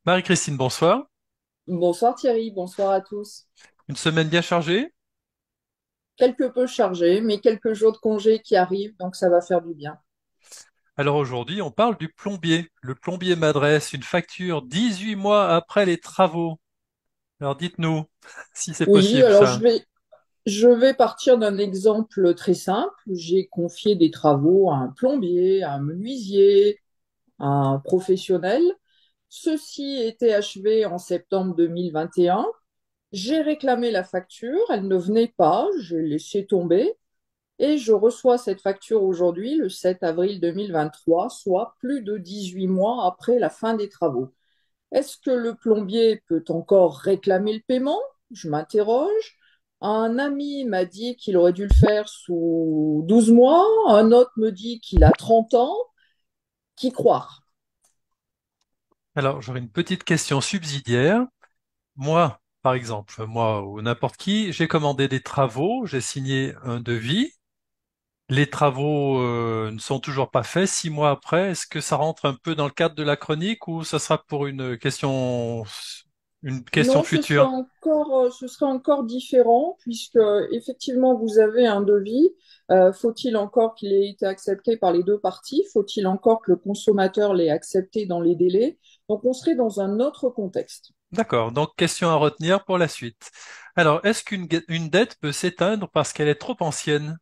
Marie-Christine, bonsoir. Bonsoir Thierry, bonsoir à tous. Une semaine bien chargée. Quelque peu chargé, mais quelques jours de congé qui arrivent, donc ça va faire du bien. Alors aujourd'hui, on parle du plombier. Le plombier m'adresse une facture 18 mois après les travaux. Alors dites-nous si c'est Oui, possible alors ça. je vais partir d'un exemple très simple. J'ai confié des travaux à un plombier, à un menuisier, à un professionnel. Ceci était achevé en septembre 2021. J'ai réclamé la facture, elle ne venait pas, j'ai laissé tomber et je reçois cette facture aujourd'hui, le 7 avril 2023, soit plus de 18 mois après la fin des travaux. Est-ce que le plombier peut encore réclamer le paiement? Je m'interroge. Un ami m'a dit qu'il aurait dû le faire sous 12 mois. Un autre me dit qu'il a 30 ans. Qui croire? Alors j'aurais une petite question subsidiaire. Moi, par exemple, moi ou n'importe qui, j'ai commandé des travaux, j'ai signé un devis. Les travaux ne sont toujours pas faits 6 mois après. Est-ce que ça rentre un peu dans le cadre de la chronique ou ça sera pour une question Non, future? ce serait encore différent puisque effectivement vous avez un devis. Faut-il encore qu'il ait été accepté par les deux parties? Faut-il encore que le consommateur l'ait accepté dans les délais? Donc on serait dans un autre contexte. D'accord, donc question à retenir pour la suite. Alors, est-ce une dette peut s'éteindre parce qu'elle est trop ancienne?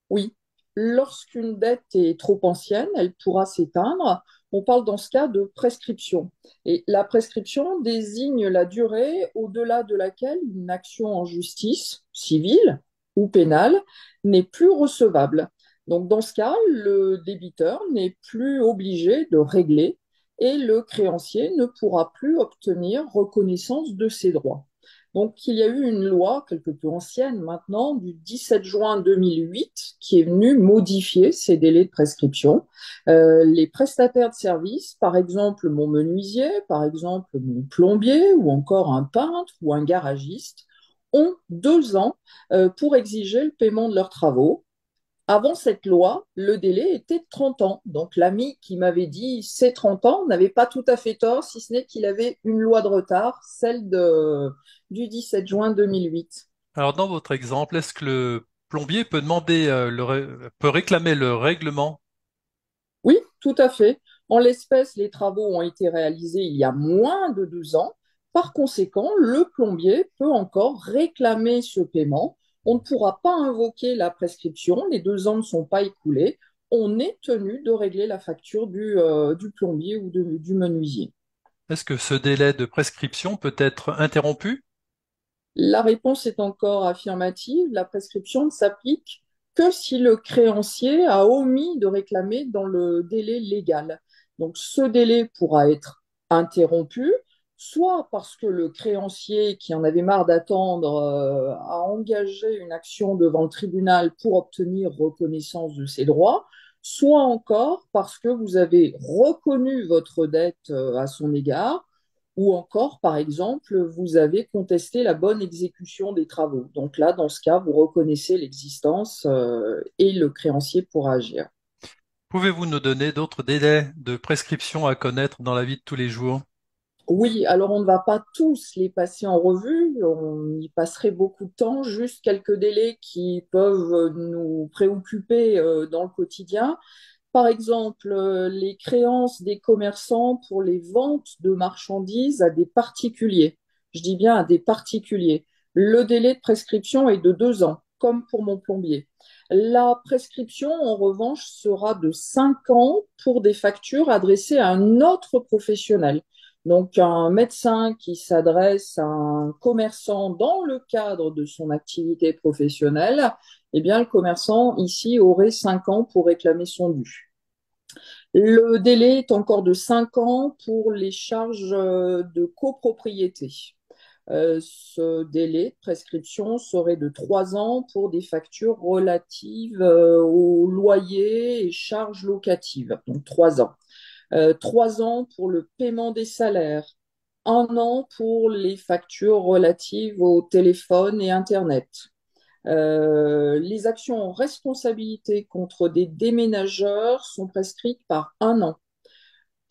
Oui, lorsqu'une dette est trop ancienne, elle pourra s'éteindre. On parle dans ce cas de prescription. Et la prescription désigne la durée au-delà de laquelle une action en justice, civile ou pénale, n'est plus recevable. Donc dans ce cas, le débiteur n'est plus obligé de régler et le créancier ne pourra plus obtenir reconnaissance de ses droits. Donc, il y a eu une loi, quelque peu ancienne maintenant, du 17 juin 2008, qui est venue modifier ces délais de prescription. Les prestataires de services, par exemple mon menuisier, par exemple mon plombier, ou encore un peintre ou un garagiste, ont 2 ans pour exiger le paiement de leurs travaux. Avant cette loi, le délai était de 30 ans. Donc l'ami qui m'avait dit c'est 30 ans n'avait pas tout à fait tort, si ce n'est qu'il avait une loi de retard, du 17 juin 2008. Alors, dans votre exemple, est-ce que le plombier peut demander, peut réclamer le règlement? Oui, tout à fait. En l'espèce, les travaux ont été réalisés il y a moins de 2 ans. Par conséquent, le plombier peut encore réclamer ce paiement. On ne pourra pas invoquer la prescription, les 2 ans ne sont pas écoulés. On est tenu de régler la facture du plombier ou du menuisier. Est-ce que ce délai de prescription peut être interrompu? La réponse est encore affirmative. La prescription ne s'applique que si le créancier a omis de réclamer dans le délai légal. Donc, ce délai pourra être interrompu, soit parce que le créancier, qui en avait marre d'attendre, a engagé une action devant le tribunal pour obtenir reconnaissance de ses droits, soit encore parce que vous avez reconnu votre dette à son égard ou encore, par exemple, vous avez contesté la bonne exécution des travaux. Donc là, dans ce cas, vous reconnaissez l'existence et le créancier pourra agir. Pouvez-vous nous donner d'autres délais de prescription à connaître dans la vie de tous les jours? Oui, alors on ne va pas tous les passer en revue, on y passerait beaucoup de temps, juste quelques délais qui peuvent nous préoccuper dans le quotidien. Par exemple, les créances des commerçants pour les ventes de marchandises à des particuliers. Je dis bien à des particuliers. Le délai de prescription est de 2 ans, comme pour mon plombier. La prescription, en revanche, sera de 5 ans pour des factures adressées à un autre professionnel. Donc, un médecin qui s'adresse à un commerçant dans le cadre de son activité professionnelle, eh bien, le commerçant ici aurait 5 ans pour réclamer son dû. Le délai est encore de 5 ans pour les charges de copropriété. Ce délai de prescription serait de 3 ans pour des factures relatives au loyer et charges locatives, donc 3 ans. 3 ans pour le paiement des salaires, 1 an pour les factures relatives au téléphone et Internet. Les actions en responsabilité contre des déménageurs sont prescrites par 1 an.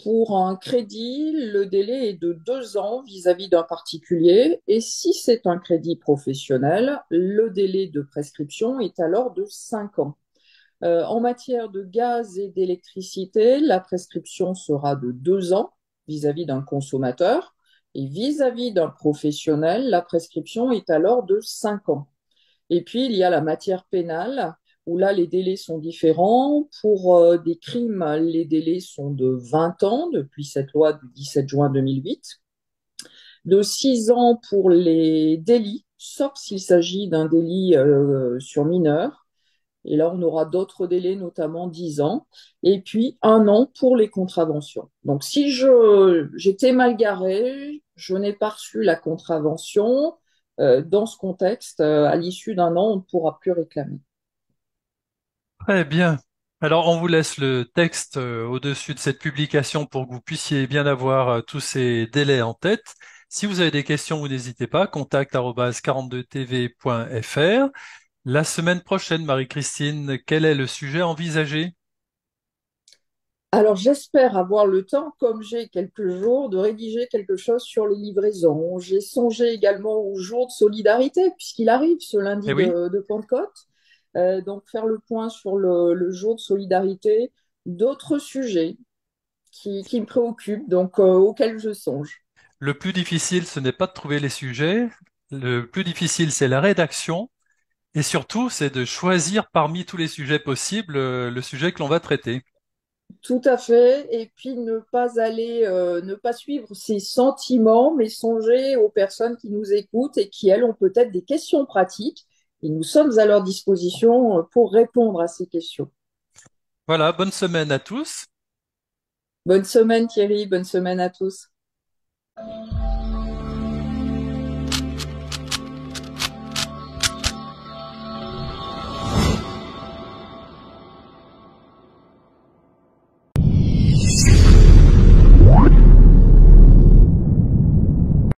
Pour un crédit, le délai est de 2 ans vis-à-vis d'un particulier et si c'est un crédit professionnel, le délai de prescription est alors de 5 ans. En matière de gaz et d'électricité, la prescription sera de 2 ans vis-à-vis d'un consommateur et vis-à-vis d'un professionnel, la prescription est alors de 5 ans. Et puis, il y a la matière pénale, où là, les délais sont différents. Pour des crimes, les délais sont de 20 ans depuis cette loi du 17 juin 2008, de 6 ans pour les délits, sauf s'il s'agit d'un délit sur mineur. Et là, on aura d'autres délais, notamment 10 ans. Et puis, 1 an pour les contraventions. Donc, si j'étais mal garé, je n'ai pas reçu la contravention, dans ce contexte, à l'issue d'1 an, on ne pourra plus réclamer. Très bien. Alors, on vous laisse le texte au-dessus de cette publication pour que vous puissiez bien avoir tous ces délais en tête. Si vous avez des questions, vous n'hésitez pas, contact@42tv.fr. La semaine prochaine, Marie-Christine, quel est le sujet envisagé? Alors, j'espère avoir le temps, comme j'ai quelques jours, de rédiger quelque chose sur les livraisons. J'ai songé également au jour de solidarité, puisqu'il arrive ce Eh lundi oui, de Pentecôte. Donc, faire le point sur le jour de solidarité, d'autres sujets qui me préoccupent, donc auxquels je songe. le plus difficile, ce n'est pas de trouver les sujets. Le plus difficile, c'est la rédaction. Et surtout, c'est de choisir parmi tous les sujets possibles le sujet que l'on va traiter. Tout à fait. Et puis ne pas suivre ses sentiments, mais songer aux personnes qui nous écoutent et qui, elles, ont peut-être des questions pratiques. Et nous sommes à leur disposition pour répondre à ces questions. Voilà, bonne semaine à tous. Bonne semaine Thierry, bonne semaine à tous.